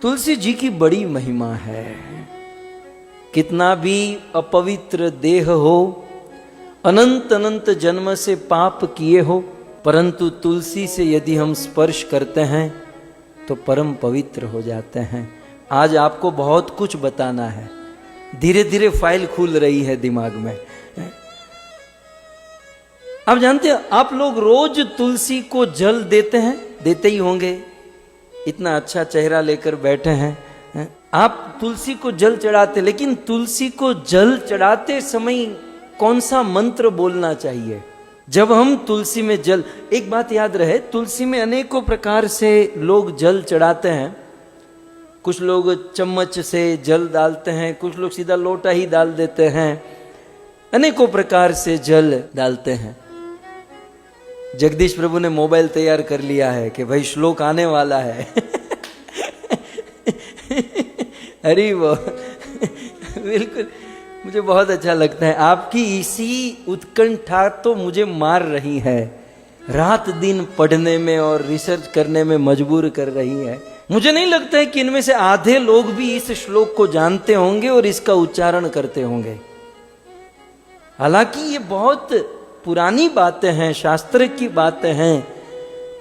तुलसी जी की बड़ी महिमा है। कितना भी अपवित्र देह हो, अनंत अनंत जन्म से पाप किए हो, परंतु तुलसी से यदि हम स्पर्श करते हैं तो परम पवित्र हो जाते हैं। आज आपको बहुत कुछ बताना है, धीरे धीरे फाइल खुल रही है दिमाग में। आप जानते हैं, आप लोग रोज तुलसी को जल देते हैं, देते ही होंगे, इतना अच्छा चेहरा लेकर बैठे हैं आप, तुलसी को जल चढ़ाते। लेकिन तुलसी को जल चढ़ाते समय कौन सा मंत्र बोलना चाहिए? जब हम तुलसी में जल, एक बात याद रहे, तुलसी में अनेकों प्रकार से लोग जल चढ़ाते हैं। कुछ लोग चम्मच से जल डालते हैं, कुछ लोग सीधा लोटा ही डाल देते हैं, अनेकों प्रकार से जल डालते हैं। जगदीश प्रभु ने मोबाइल तैयार कर लिया है कि भाई श्लोक आने वाला है। अरे वो बिल्कुल मुझे बहुत अच्छा लगता है। आपकी इसी उत्कंठा तो मुझे मार रही है, रात दिन पढ़ने में और रिसर्च करने में मजबूर कर रही है। मुझे नहीं लगता है कि इनमें से आधे लोग भी इस श्लोक को जानते होंगे और इसका उच्चारण करते होंगे। हालांकि ये बहुत पुरानी बातें हैं, शास्त्र की बातें हैं,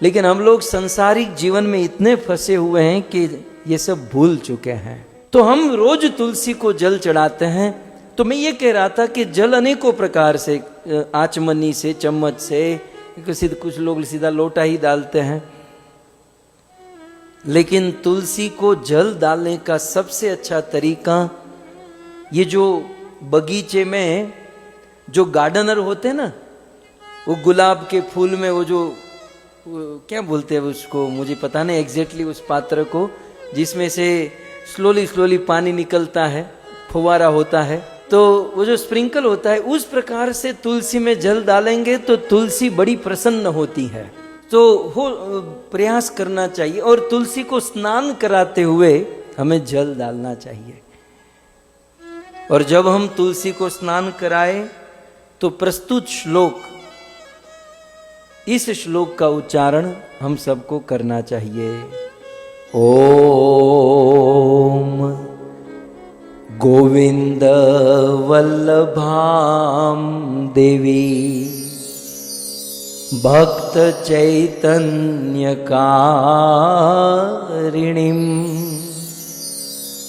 लेकिन हम लोग सांसारिक जीवन में इतने फंसे हुए हैं कि ये सब भूल चुके हैं। तो हम रोज तुलसी को जल चढ़ाते हैं। तो मैं ये कह रहा था कि जल अनेकों प्रकार से, आचमनी से, चम्मच से, कुछ लोग सीधा लोटा ही डालते हैं, लेकिन तुलसी को जल डालने का सबसे अच्छा तरीका, ये जो बगीचे में जो गार्डनर होते हैं ना, वो गुलाब के फूल में वो जो क्या बोलते हैं उसको, मुझे पता नहीं एग्जैक्टली उस पात्र को, जिसमें से स्लोली स्लोली पानी निकलता है, फुवारा होता है, तो वो जो स्प्रिंकल होता है, उस प्रकार से तुलसी में जल डालेंगे तो तुलसी बड़ी प्रसन्न होती है। तो हो प्रयास करना चाहिए, और तुलसी को स्नान कराते हुए हमें जल डालना चाहिए। और जब हम तुलसी को स्नान कराए तो प्रस्तुत श्लोक, इस श्लोक का उच्चारण हम सबको करना चाहिए। ओम गोविंद वल्लभाम देवी भक्त चैतन्य कारिणीम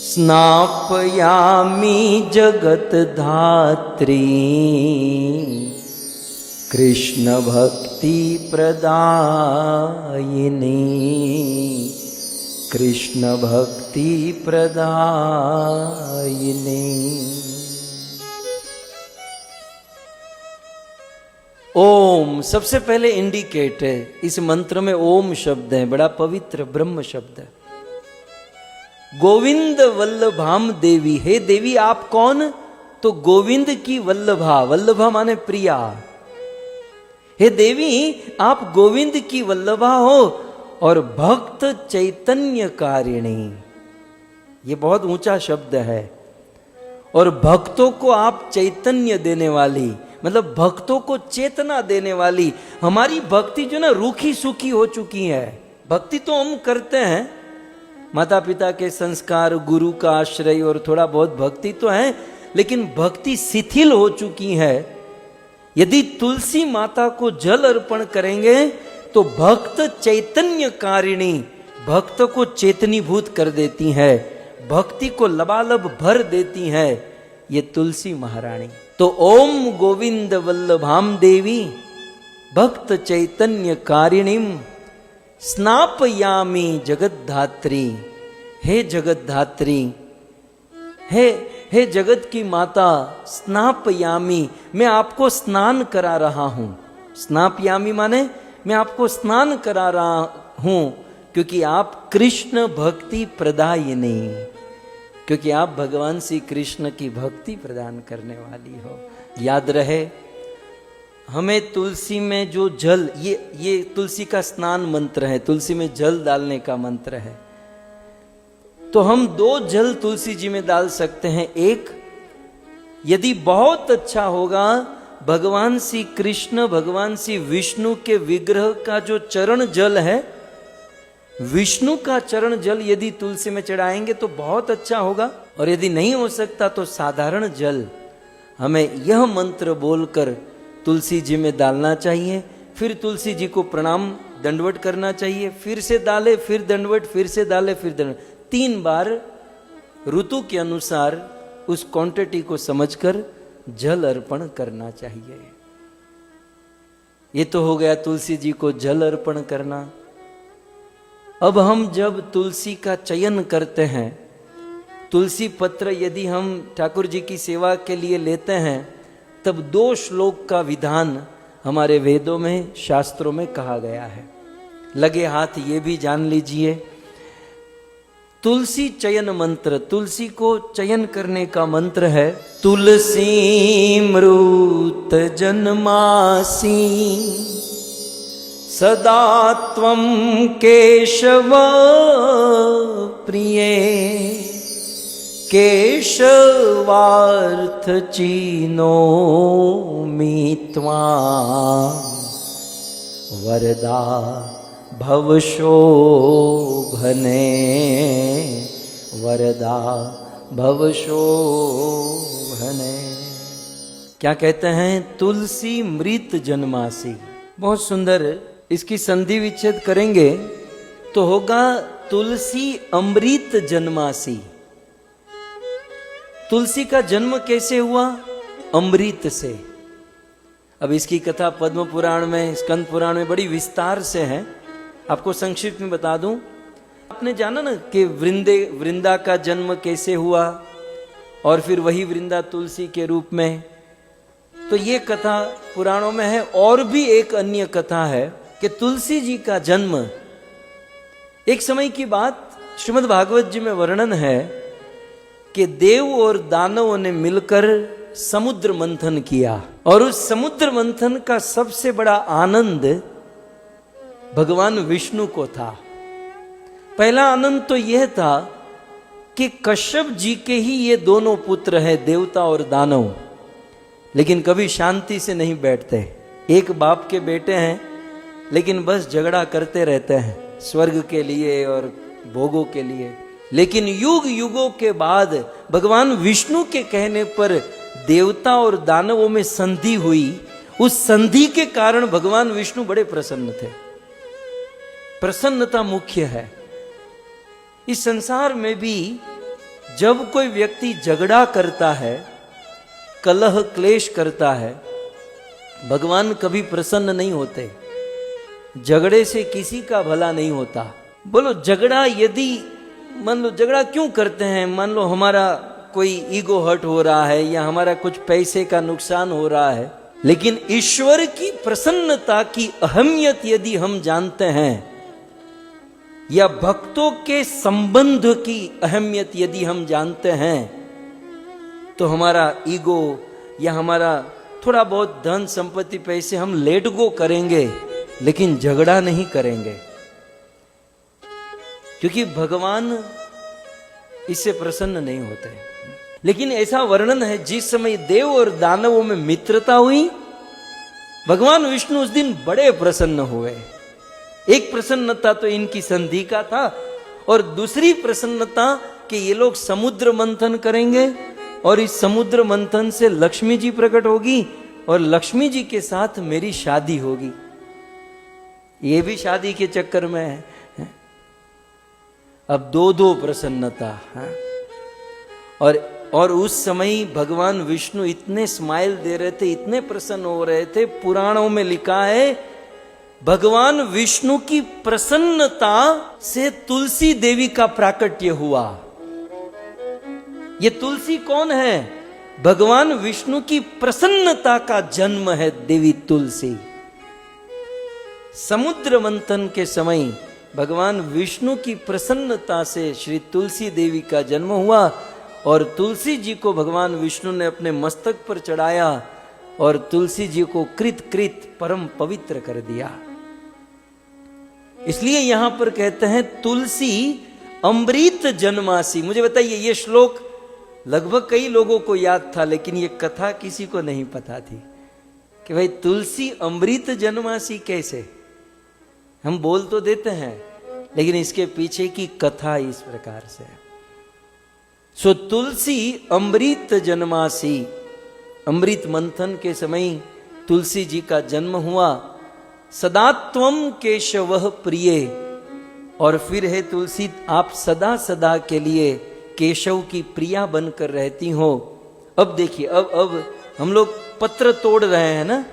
स्नापयामि जगत धात्री कृष्ण भक्ति प्रदायिनी कृष्ण भक्ति प्रदायिनी। ओम सबसे पहले इंडिकेट है, इस मंत्र में ओम शब्द है, बड़ा पवित्र ब्रह्म शब्द है। गोविंद वल्लभाम देवी, हे देवी आप कौन? तो गोविंद की वल्लभा, वल्लभा माने प्रिया। हे देवी आप गोविंद की वल्लभा हो और भक्त चैतन्य कारिणी, ये बहुत ऊंचा शब्द है। और भक्तों को आप चैतन्य देने वाली, मतलब भक्तों को चेतना देने वाली। हमारी भक्ति जो ना रूखी सूखी हो चुकी है। भक्ति तो हम करते हैं, माता पिता के संस्कार, गुरु का आश्रय और थोड़ा बहुत भक्ति तो है, लेकिन भक्ति शिथिल हो चुकी है। यदि तुलसी माता को जल अर्पण करेंगे तो भक्त चैतन्य कारिणी, भक्त को चेतनीभूत कर देती है, भक्ति को लबालब भर देती है ये तुलसी महारानी। तो ओम गोविंद वल्लभाम देवी भक्त चैतन्य कारिणीम स्नापयामि जगद्धात्री, हे जगद्धात्री, हे जगत की माता, स्नापयामि मैं आपको स्नान करा रहा हूं। स्नापयामि माने मैं आपको स्नान करा रहा हूं, क्योंकि आप कृष्ण भक्ति प्रदायिनी, क्योंकि आप भगवान श्री कृष्ण की भक्ति प्रदान करने वाली हो। याद रहे, हमें तुलसी में जो जल, ये तुलसी का स्नान मंत्र है, तुलसी में जल डालने का मंत्र है। तो हम 2 जल तुलसी जी में डाल सकते हैं। एक, यदि बहुत अच्छा होगा, भगवान श्री कृष्ण, भगवान श्री विष्णु के विग्रह का जो चरण जल है विष्णु का चरण जल यदि तुलसी में चढ़ाएंगे तो बहुत अच्छा होगा, और यदि नहीं हो सकता तो साधारण जल हमें यह मंत्र बोलकर तुलसी जी में डालना चाहिए। फिर तुलसी जी को प्रणाम दंडवत करना चाहिए, फिर से डाले, फिर दंडवत, फिर से डाले, फिर दंडवत, 3 बार ऋतु के अनुसार उस क्वांटिटी को समझकर जल अर्पण करना चाहिए। ये तो हो गया तुलसी जी को जल अर्पण करना। अब हम जब तुलसी का चयन करते हैं, तुलसी पत्र यदि हम ठाकुर जी की सेवा के लिए लेते हैं, तब 2 श्लोक का विधान हमारे वेदों में, शास्त्रों में कहा गया है। लगे हाथ ये भी जान लीजिए। तुलसी चयन मंत्र, तुलसी को चयन करने का मंत्र है, तुलसी मृत जन्मासी सदा त्वं केशव प्रिये केशवार्थ चीनो त्वां वरदा भवशोभने वरदा भवशोभने। क्या कहते हैं? तुलसी मृत जन्मासी। बहुत सुंदर। इसकी संधि विच्छेद करेंगे तो होगा तुलसी अमृत जन्मासी। तुलसी का जन्म कैसे हुआ? अमृत से। अब इसकी कथा पद्म पुराण में, स्कंद पुराण में बड़ी विस्तार से है। आपको संक्षिप्त में बता दूं। आपने जाना ना कि वृंदा का जन्म कैसे हुआ, और फिर वही वृंदा तुलसी के रूप में। तो ये कथा पुराणों में है। और भी एक अन्य कथा है कि तुलसी जी का जन्म, एक समय की बात श्रीमद् भागवत जी में वर्णन है कि देव और दानवों ने मिलकर समुद्र मंथन किया, और उस समुद्र मंथन का सबसे बड़ा आनंद भगवान विष्णु को था। पहला आनंद तो यह था कि कश्यप जी के ही ये दोनों पुत्र हैं, देवता और दानव, लेकिन कभी शांति से नहीं बैठते। एक बाप के बेटे हैं, लेकिन बस झगड़ा करते रहते हैं स्वर्ग के लिए और भोगों के लिए। लेकिन युग युगों के बाद भगवान विष्णु के कहने पर देवता और दानवों में संधि हुई। उस संधि के कारण भगवान विष्णु बड़े प्रसन्न थे। प्रसन्नता मुख्य है। इस संसार में भी जब कोई व्यक्ति झगड़ा करता है, कलह क्लेश करता है, भगवान कभी प्रसन्न नहीं होते। झगड़े से किसी का भला नहीं होता। बोलो, झगड़ा यदि मान लो, झगड़ा क्यों करते हैं? मान लो हमारा कोई ईगो हर्ट हो रहा है या हमारा कुछ पैसे का नुकसान हो रहा है, लेकिन ईश्वर की प्रसन्नता की अहमियत यदि हम जानते हैं, या भक्तों के संबंध की अहमियत यदि हम जानते हैं, तो हमारा ईगो या हमारा थोड़ा बहुत धन संपत्ति पैसे हम लेट गो करेंगे, लेकिन झगड़ा नहीं करेंगे, क्योंकि भगवान इससे प्रसन्न नहीं होते। लेकिन ऐसा वर्णन है, जिस समय देव और दानवों में मित्रता हुई, भगवान विष्णु उस दिन बड़े प्रसन्न हुए। एक प्रसन्नता तो इनकी संधि का था, और दूसरी प्रसन्नता कि ये लोग समुद्र मंथन करेंगे, और इस समुद्र मंथन से लक्ष्मी जी प्रकट होगी, और लक्ष्मी जी के साथ मेरी शादी होगी। ये भी शादी के चक्कर में है। अब दो प्रसन्नता है। और उस समय भगवान विष्णु इतने स्माइल दे रहे थे, इतने प्रसन्न हो रहे थे। पुराणों में लिखा है, भगवान विष्णु की प्रसन्नता से तुलसी देवी का प्राकट्य हुआ। ये तुलसी कौन है? भगवान विष्णु की प्रसन्नता का जन्म है देवी तुलसी। समुद्र मंथन के समय भगवान विष्णु की प्रसन्नता से श्री तुलसी देवी का जन्म हुआ, और तुलसी जी को भगवान विष्णु ने अपने मस्तक पर चढ़ाया, और तुलसी जी को कृत परम पवित्र कर दिया। इसलिए यहां पर कहते हैं तुलसी अमृत जन्मासी। मुझे बताइए, ये श्लोक लगभग कई लोगों को याद था, लेकिन ये कथा किसी को नहीं पता थी कि भाई तुलसी अमृत जन्मासी कैसे। हम बोल तो देते हैं लेकिन इसके पीछे की कथा इस प्रकार से है। सो तुलसी अमृत जन्मासी, अमृत मंथन के समय तुलसी जी का जन्म हुआ। सदा त्वम केशव प्रिय, और फिर है तुलसी आप सदा सदा के लिए केशव की प्रिया बनकर रहती हो। अब देखिए, अब हम लोग पत्र तोड़ रहे हैं ना,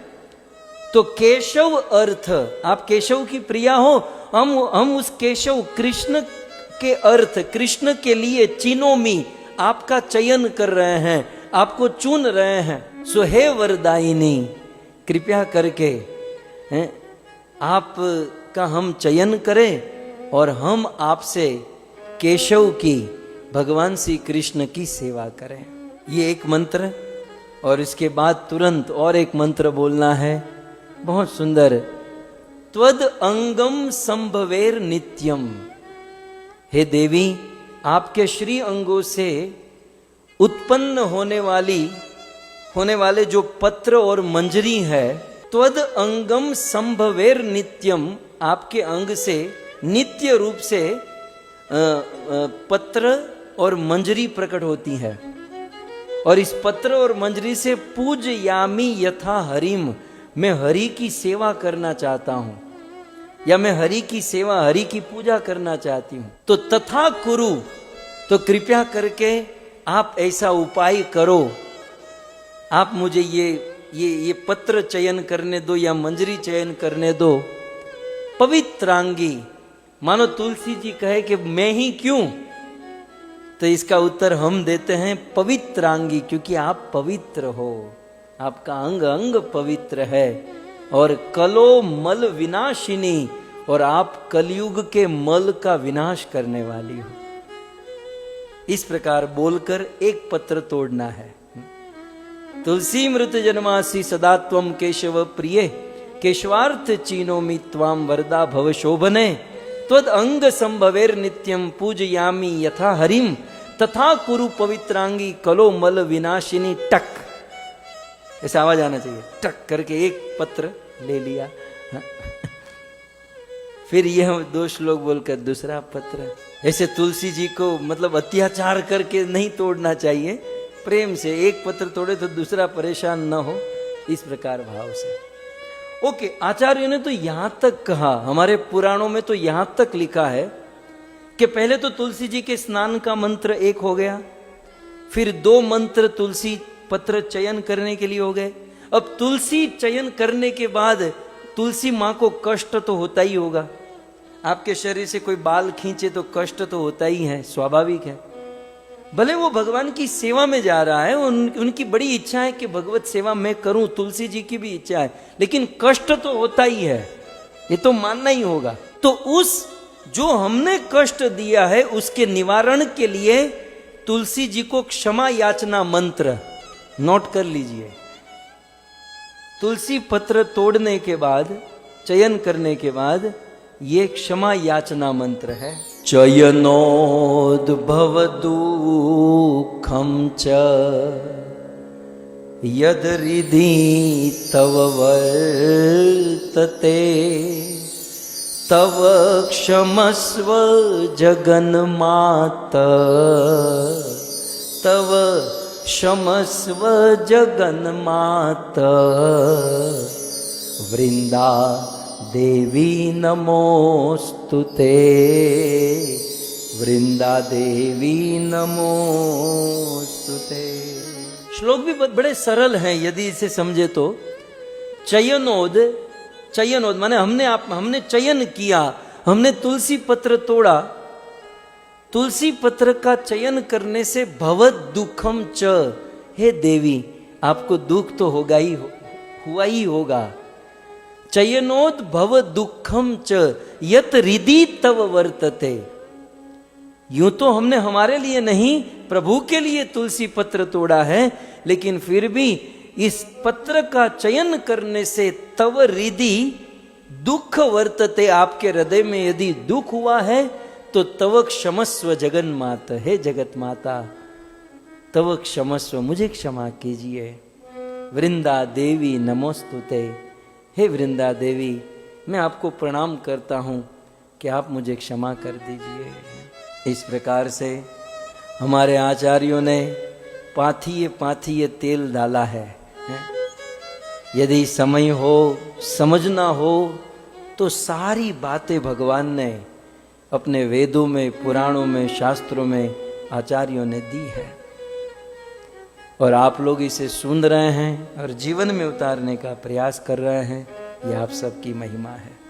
तो केशव अर्थ, आप केशव की प्रिया हो, हम उस केशव कृष्ण के अर्थ, कृष्ण के लिए चिनोमी, आपका चयन कर रहे हैं, आपको चुन रहे हैं। सो हे वरदायिनी, कृपया करके आप का हम चयन करें और हम आपसे केशव की, भगवान श्री कृष्ण की सेवा करें। ये एक मंत्र, और इसके बाद तुरंत और एक मंत्र बोलना है, बहुत सुंदर। त्वद अंगम संभवेर नित्यम, हे देवी आपके श्री अंगों से उत्पन्न होने वाले जो पत्र और मंजरी है, त्वद अंगम संभवेर नित्यम, आपके अंग से नित्य रूप से पत्र और मंजरी प्रकट होती है। और इस पत्र और मंजरी से पूजयामी यथा हरिम, मैं हरि की सेवा करना चाहता हूं, या मैं हरि की सेवा, हरि की पूजा करना चाहती हूं। तो तथा कुरु, तो कृपया करके आप ऐसा उपाय करो, आप मुझे ये पत्र चयन करने दो या मंजरी चयन करने दो। पवित्रांगी, मानो तुलसी जी कहे कि मैं ही क्यों, तो इसका उत्तर हम देते हैं पवित्रांगी, क्योंकि आप पवित्र हो, आपका अंग अंग पवित्र है। और कलो मल विनाशिनी, और आप कलयुग के मल का विनाश करने वाली हो। इस प्रकार बोलकर एक पत्र तोड़ना है। तुलसी मृत जन्मासी सदा त्वम केशव प्रिय, केशवार्थ चीनोमि त्वाम वरदा भव शोभने, त्वद अंग संभवेर नित्यम पूजयामी यथा हरिम, तथा कुरु पवित्रांगी कलो मल विनाशिनी। टक, ऐसा आवाज आना चाहिए, टक करके एक पत्र ले लिया। फिर यह 2 श्लोक बोलकर दूसरा पत्र। ऐसे तुलसी जी को मतलब अत्याचार करके नहीं तोड़ना चाहिए, प्रेम से एक पत्र तोड़े तो दूसरा परेशान न हो, इस प्रकार भाव से। ओके, आचार्यों ने तो यहां तक कहा, हमारे पुराणों में तो यहां तक लिखा है कि पहले तो तुलसी जी के स्नान का मंत्र एक हो गया, फिर 2 मंत्र तुलसी पत्र चयन करने के लिए हो गए। अब तुलसी चयन करने के बाद तुलसी मां को कष्ट तो होता ही होगा, आपके शरीर से कोई बाल खींचे तो कष्ट तो होता ही है, स्वाभाविक है। भले वो भगवान की सेवा में जा रहा है, उनकी बड़ी इच्छा है कि भगवत सेवा मैं करूं, तुलसी जी की भी इच्छा है, लेकिन कष्ट तो होता ही है, ये तो मानना ही होगा। तो उस जो हमने कष्ट दिया है उसके निवारण के लिए तुलसी जी को क्षमा याचना मंत्र नोट कर लीजिए। तुलसी पत्र तोड़ने के बाद, चयन करने के बाद ये क्षमा याचना मंत्र है। चयनोद्भव दुःखं च यद हृदि तव वर्तते, तव क्षमस्व जगन्माता, तव क्षमस्व जगन्माता, वृंदा देवी नमोस्तुते, वृंदा देवी नमोस्तुते। श्लोक भी बड़े सरल हैं यदि इसे समझे तो। चयनोद माने हमने चयन किया, हमने तुलसी पत्र तोड़ा। तुलसी पत्र का चयन करने से भवद दुखम च, हे देवी आपको दुख तो होगा ही, हुआ ही होगा। चयनोद भव दुखम च यत हृदि तव वर्तते, यूं तो हमने हमारे लिए नहीं प्रभु के लिए तुलसी पत्र तोड़ा है, लेकिन फिर भी इस पत्र का चयन करने से तव हृदि दुख वर्तते, आपके हृदय में यदि दुख हुआ है तो तव क्षमस्व जगन्माता, हे जगत माता तव क्षमस्व, मुझे क्षमा कीजिए। वृंदा देवी नमोस्तुते, हे वृंदा देवी मैं आपको प्रणाम करता हूँ, कि आप मुझे क्षमा कर दीजिए। इस प्रकार से हमारे आचार्यों ने पाथिये पाथिये तेल डाला है। यदि समय हो, समझना हो, तो सारी बातें भगवान ने अपने वेदों में, पुराणों में, शास्त्रों में आचार्यों ने दी है और आप लोग इसे सुन रहे हैं और जीवन में उतारने का प्रयास कर रहे हैं। यह आप सबकी महिमा है।